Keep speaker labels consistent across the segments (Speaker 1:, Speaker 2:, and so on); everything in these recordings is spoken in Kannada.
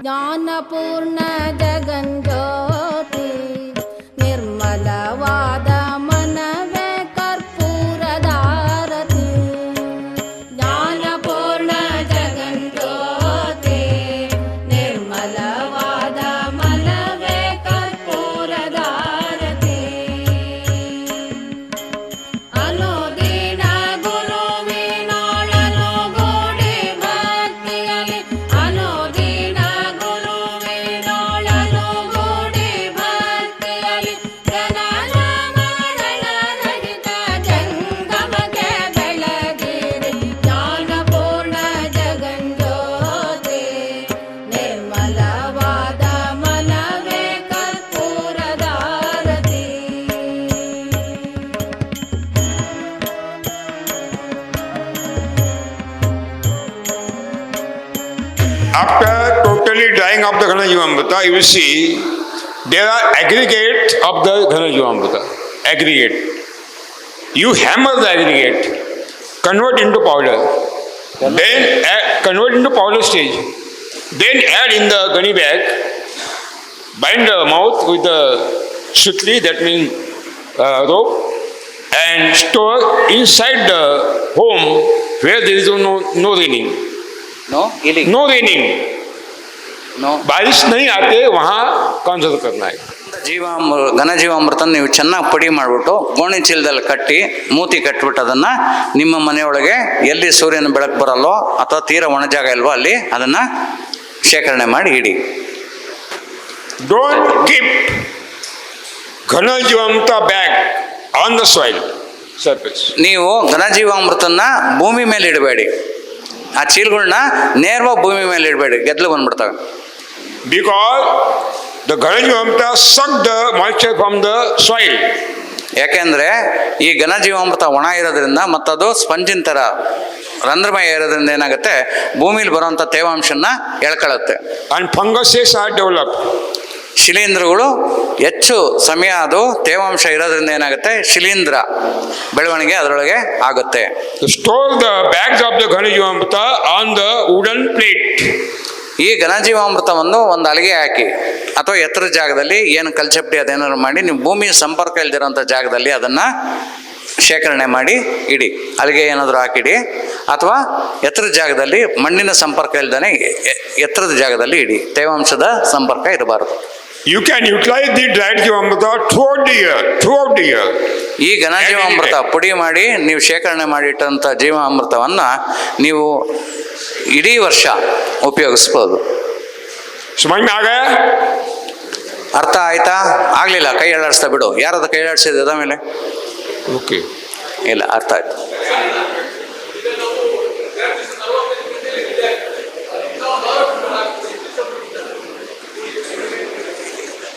Speaker 1: ಜ್ಞಾನಪೂರ್ಣ ಜಗಂಜ್ಯೋತಿ ನಿರ್ಮಲವಾದ ಮನವೇ ಕರ್ಪೂರದಾರತಿ. ಜ್ಞಾನಪೂರ್ಣ ಜಗಂಜ್ಯೋತಿ ನಿರ್ಮಲವಾದ ಮನವೇ ಕರ್ಪೂರದಾರತಿ. ಅನುದಿನ ಗುರುವಿನೊಳನು ಗೂಡಿ ಭಕ್ತಿಯಲಿ, ಅನುದಿನ ಗುರುವಿನೊಳನು ಗೂಡಿ ಭಕ್ತಿಯಲಿ, ಜನನ ಮರಣ ರಹಿತ ಜಂಗಮಕ್ಕೆ ಬೆಳಗಿರಿ. ಜ್ಞಾನಪೂರ್ಣ ಜಗಂಜ್ಯೋತಿ ನಿರ್ಮಲವಾದ ಮನವೇ ಕರ್ಪೂರದಾರತಿ.
Speaker 2: After totally drying of the Ghanajivamrita, you will see there are aggregate of the Ghanajivamrita. Aggregate. You hammer the aggregate, convert into powder, then convert into powder stage, then add in the gunny bag, bind the mouth with the sutli, that means rope, and store inside the home where there is no raining.
Speaker 3: No इलिंग
Speaker 2: नो रेनिंग,
Speaker 3: नो
Speaker 2: बारिश नहीं आते वहाँ कॉन्सर्व करना है.
Speaker 3: ಘನಜೀವಾಮೃತ ನೀವು ಚೆನ್ನಾಗಿ ಪುಡಿ ಮಾಡಿಬಿಟ್ಟು ಗೋಣಿ ಚೀಲದಲ್ಲಿ ಕಟ್ಟಿ ಮೂತಿ ಕಟ್ಟಿಬಿಟ್ಟು ಅದನ್ನು ನಿಮ್ಮ ಮನೆಯೊಳಗೆ ಎಲ್ಲಿ ಸೂರ್ಯನ ಬೆಳಕು ಬರಲ್ಲೋ ಅಥವಾ ತೀರ ಒಣ ಜಾಗ ಇಲ್ವೋ ಅಲ್ಲಿ ಅದನ್ನು ಶೇಖರಣೆ ಮಾಡಿ ಇಡಿ.
Speaker 2: Don't keep Ghanajivamrita bag on the soil surface.
Speaker 3: ನೀವು ಘನಜೀವಾಮೃತನ ಭೂಮಿ ಮೇಲೆ ಇಡಬೇಡಿ. ಆ ಚೀಲಗಳನ್ನ ನೇರವಾಗಿ ಭೂಮಿ ಮೇಲೆ ಇಡಬೇಡಿ, ಗೆದ್ಲು ಬಂದ್ಬಿಡ್ತವೆ.
Speaker 2: Because the Ghanajivamrita suck the moisture from the soil.
Speaker 3: ಯಾಕೆಂದರೆ ಈ ಘನಜೀವಾಮೃತ ಒಣ ಇರೋದ್ರಿಂದ ಮತ್ತದು ಸ್ಪಂಜಿನ ಥರ ರಂಧ್ರಮಯ ಇರೋದ್ರಿಂದ ಏನಾಗುತ್ತೆ, ಭೂಮಿಲಿ ಬರುವಂಥ ತೇವಾಂಶನ ಎಳ್ಕೊಳ್ಳುತ್ತೆ.
Speaker 2: And funguses are developed.
Speaker 3: ಶಿಲೀಂಧ್ರಗಳು ಹೆಚ್ಚು ಸಮಯ ಅದು ತೇವಾಂಶ ಇರೋದ್ರಿಂದ ಏನಾಗುತ್ತೆ, ಶಿಲೀಂಧ್ರ ಬೆಳವಣಿಗೆ ಅದರೊಳಗೆ ಆಗುತ್ತೆ.
Speaker 2: To store the bags of the Ghanajivamrita on the wooden plate.
Speaker 3: ಈ ಘನಜೀವಾಮೃತವನ್ನು ಒಂದು ಅಲಿಗೆ ಹಾಕಿ ಅಥವಾ ಎತ್ತರದ ಜಾಗದಲ್ಲಿ ಏನು ಕಲ್ಚಪ್ಟಿ ಅದೇನಾದ್ರು ಮಾಡಿ ನೀವು ಭೂಮಿ ಸಂಪರ್ಕ ಇಲ್ದಿರೋಂಥ ಜಾಗದಲ್ಲಿ ಅದನ್ನು ಶೇಖರಣೆ ಮಾಡಿ ಇಡಿ. ಅಲ್ಲಿಗೆ ಏನಾದರೂ ಹಾಕಿಡಿ ಅಥವಾ ಎತ್ತರದ ಜಾಗದಲ್ಲಿ ಮಣ್ಣಿನ ಸಂಪರ್ಕ ಇಲ್ದೇ ಎತ್ತರದ ಜಾಗದಲ್ಲಿ ಇಡಿ. ತೇವಾಂಶದ ಸಂಪರ್ಕ ಇರಬಾರದು.
Speaker 2: You can utilize the dried Jivamrita throughout the year.
Speaker 3: ಈ ಘನಜೀವಾಮೃತ ಪುಡಿ ಮಾಡಿ ನೀವು ಶೇಖರಣೆ ಮಾಡಿಟ್ಟಂಥ ಜೀವಾಮೃತವನ್ನು ನೀವು ಇಡೀ ವರ್ಷ ಉಪಯೋಗಿಸ್ಬೋದು.
Speaker 2: समझ में आ गया?
Speaker 3: ಅರ್ಥ ಆಯ್ತಾ? ಆಗಲಿಲ್ಲ ಕೈ ಅಲ್ಲಾಡಿಸ್ತಾ ಬಿಡು. ಯಾರದ ಕೈ ಅಲ್ಲಾಡಿಸಿದೆ ಅದ ಮೇಲೆ?
Speaker 2: Okay.
Speaker 3: ಇಲ್ಲ, ಅರ್ಥ ಆಯ್ತು.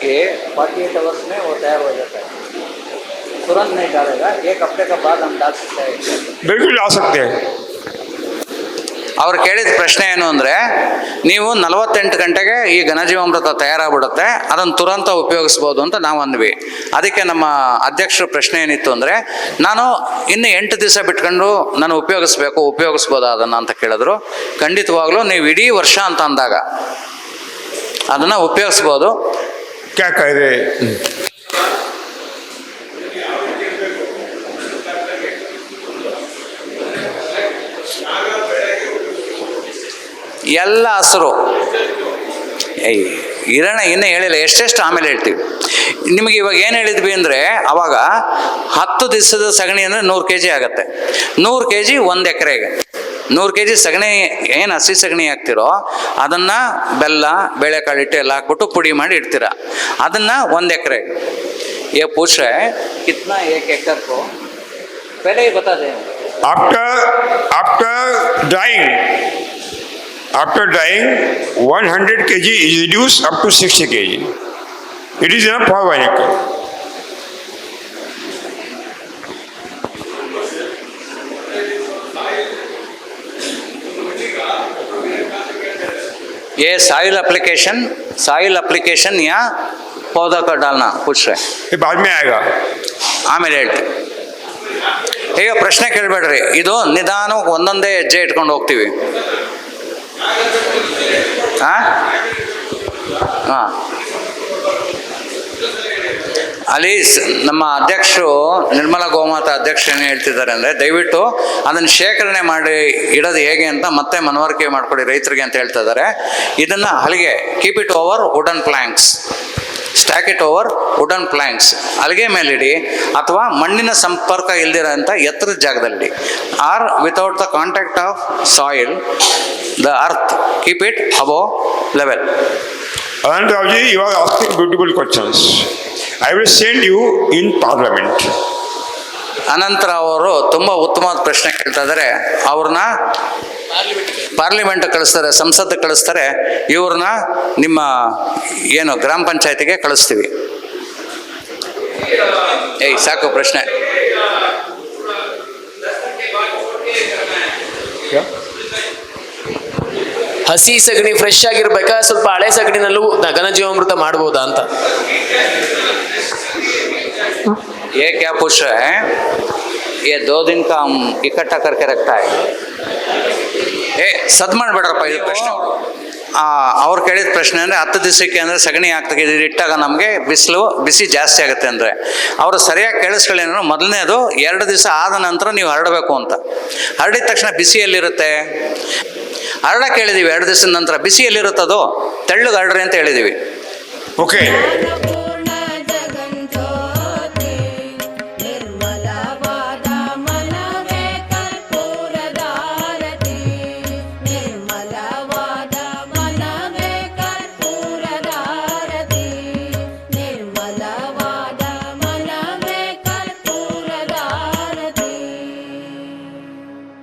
Speaker 3: ये 48 आवर्स में वो तैयार हो जाता है, तुरंत नहीं डालेगा, एक हफ्ते का बाद हम डाल सकते हैं.
Speaker 2: बिल्कुल ला सकते हैं.
Speaker 3: ಅವ್ರು ಕೇಳಿದ ಪ್ರಶ್ನೆ ಏನು ಅಂದರೆ, ನೀವು 48 ಗಂಟೆಗೆ ಈ ಘನಜೀವಾಮೃತ ತಯಾರಾಗ್ಬಿಡುತ್ತೆ, ಅದನ್ನು ತುರಂತ ಉಪಯೋಗಿಸ್ಬೋದು ಅಂತ ನಾವು ಅಂದ್ವಿ. ಅದಕ್ಕೆ ನಮ್ಮ ಅಧ್ಯಕ್ಷರ ಪ್ರಶ್ನೆ ಏನಿತ್ತು ಅಂದರೆ, ನಾನು ಇನ್ನು 8 ದಿವಸ ಬಿಟ್ಕೊಂಡು ನಾನು ಉಪಯೋಗಿಸ್ಬೋದಾ ಅದನ್ನು ಅಂತ ಕೇಳಿದ್ರು. ಖಂಡಿತವಾಗ್ಲೂ ನೀವು ಇಡೀ ವರ್ಷ ಅಂತ ಅಂದಾಗ ಅದನ್ನು ಉಪಯೋಗಿಸ್ಬೋದು.
Speaker 2: क्या कह रहे?
Speaker 3: ಎಲ್ಲ ಹಸಿರು ಇರೋಣ, ಇನ್ನೂ ಹೇಳಿಲ್ಲ, ಎಷ್ಟೆಷ್ಟು ಆಮೇಲೆ ಹೇಳ್ತೀವಿ. ನಿಮಗೆ ಇವಾಗ ಏನು ಹೇಳಿದ್ವಿ ಅಂದರೆ, ಅವಾಗ 10 ದಿವಸದ ಸಗಣಿ ಅಂದರೆ 100 kg ಆಗುತ್ತೆ. 100 kg 1 ಎಕರೆಗೆ. 100 kg ಸಗಣಿ ಏನು ಹಸಿ ಸಗಣಿ ಹಾಕ್ತಿರೋ ಅದನ್ನು ಬೆಲ್ಲ ಬೇಳೆಕಾಳು ಹಿಟ್ಟು ಎಲ್ಲ ಹಾಕ್ಬಿಟ್ಟು ಪುಡಿ ಮಾಡಿ ಇಡ್ತೀರ. ಅದನ್ನು 1 ಎಕರೆಗೆ ये पूछ रहे हैं कितना 1 एकड़ को, पहले ही बता दें.
Speaker 2: After drying 100 kg is reduced up to 60 kg. It is enough for 1 acre.
Speaker 3: ये सॉइल एप्लीकेशन या पौधा का डालना पूछ रहे हैं.
Speaker 2: ये बाद में आएगा.
Speaker 3: आमेले ಹೇಳ್ತೀನಿ. ಈಗ ಪ್ರಶ್ನೆ ಕೇಳಬೇಡ್ರಿ, ಇದು ನಿಧಾನವಾಗಿ ಒಂದೊಂದೇ ಹೆಜ್ಜೆ ಇಟ್ಕೊಂಡು ಹೋಗ್ತೀವಿ. ಹಾಂ ಹಾಂ ಅಲ್ಲಿ ನಮ್ಮ ಅಧ್ಯಕ್ಷರು ನಿರ್ಮಲಾ ಗೋಮಾತಾ ಅಧ್ಯಕ್ಷರು ಏನು ಹೇಳ್ತಿದ್ದಾರೆ ಅಂದರೆ, ದಯವಿಟ್ಟು ಅದನ್ನು ಶೇಖರಣೆ ಮಾಡಿ ಇಡೋದು ಹೇಗೆ ಅಂತ ಮತ್ತೆ ಮನವರಿಕೆ ಮಾಡಿಕೊಡಿ ರೈತರಿಗೆ ಅಂತ ಹೇಳ್ತಾ ಇದ್ದಾರೆ. ಇದನ್ನು ಹಲಿಗೆ keep it over wooden planks, stack it over wooden planks, ಹಲಿಗೆ ಮೇಲಿಡಿ ಅಥವಾ ಮಣ್ಣಿನ ಸಂಪರ್ಕ ಇಲ್ದಿರೋಂಥ ಎತ್ತರದ ಜಾಗದಲ್ಲಿ, or without the contact of soil the earth, keep it above level.
Speaker 2: Anand Raoji, you are asking beautiful questions. I will send you in parliament.
Speaker 3: Anantha Rao ಅವರು ತುಂಬ ಉತ್ತಮವಾದ ಪ್ರಶ್ನೆ ಕೇಳ್ತಾ ಇದ್ದಾರೆ. ಅವ್ರನ್ನ ಪಾರ್ಲಿಮೆಂಟ್ ಕಳಿಸ್ತಾರೆ, ಸಂಸತ್ ಕಳಿಸ್ತಾರೆ, ಇವ್ರನ್ನ ನಿಮ್ಮ ಏನು ಗ್ರಾಮ ಪಂಚಾಯತಿಗೆ ಕಳಿಸ್ತೀವಿ. ಏಯ್ ಸಾಕು ಪ್ರಶ್ನೆ.
Speaker 4: ಹಸಿ ಸಗಣಿ ಫ್ರೆಶ್ ಆಗಿರ್ಬೇಕಾ, ಸ್ವಲ್ಪ ಹಳೆ ಸಗಣಿನಲ್ಲೂ ಘನಜೀವಾಮೃತ ಮಾಡ್ಬೋದಾ ಅಂತ.
Speaker 3: ये क्या पूछ रहा है? ये 2 दिन का हम इकट्ठा करके रखता है. ಏ ಸದ್ ಮಾಡಬೇಡ್ರಪ್ಪ, ಇದು ಪ್ರಶ್ನೆ. ಅವ್ರು ಕೇಳಿದ ಪ್ರಶ್ನೆ ಅಂದರೆ 10 ದಿವಸಕ್ಕೆ ಅಂದರೆ ಸಗಣಿ ಹಾಕ್ತದೆ ಇಟ್ಟಾಗ ನಮಗೆ ಬಿಸಿ ಜಾಸ್ತಿ ಆಗುತ್ತೆ ಅಂದರೆ, ಅವರು ಸರಿಯಾಗಿ ಕೇಳಿಸ್ಕೊಳ್ಳೇನೋ, ಮೊದಲನೇದು 2 ದಿವಸ ಆದ ನಂತರ ನೀವು ಹರಡಬೇಕು ಅಂತ. ಹರಡಿದ ತಕ್ಷಣ ಬಿಸಿಯಲ್ಲಿರುತ್ತೆ, ಹರಡಕ್ಕೆ ಹೇಳಿದ್ದೀವಿ 2 ದಿವಸದ ನಂತರ. ಬಿಸಿಯಲ್ಲಿರುತ್ತದು, ತೆಳ್ಳಗೆ ಹರಡ್ರಿ ಅಂತ ಹೇಳಿದ್ದೀವಿ.
Speaker 2: Okay.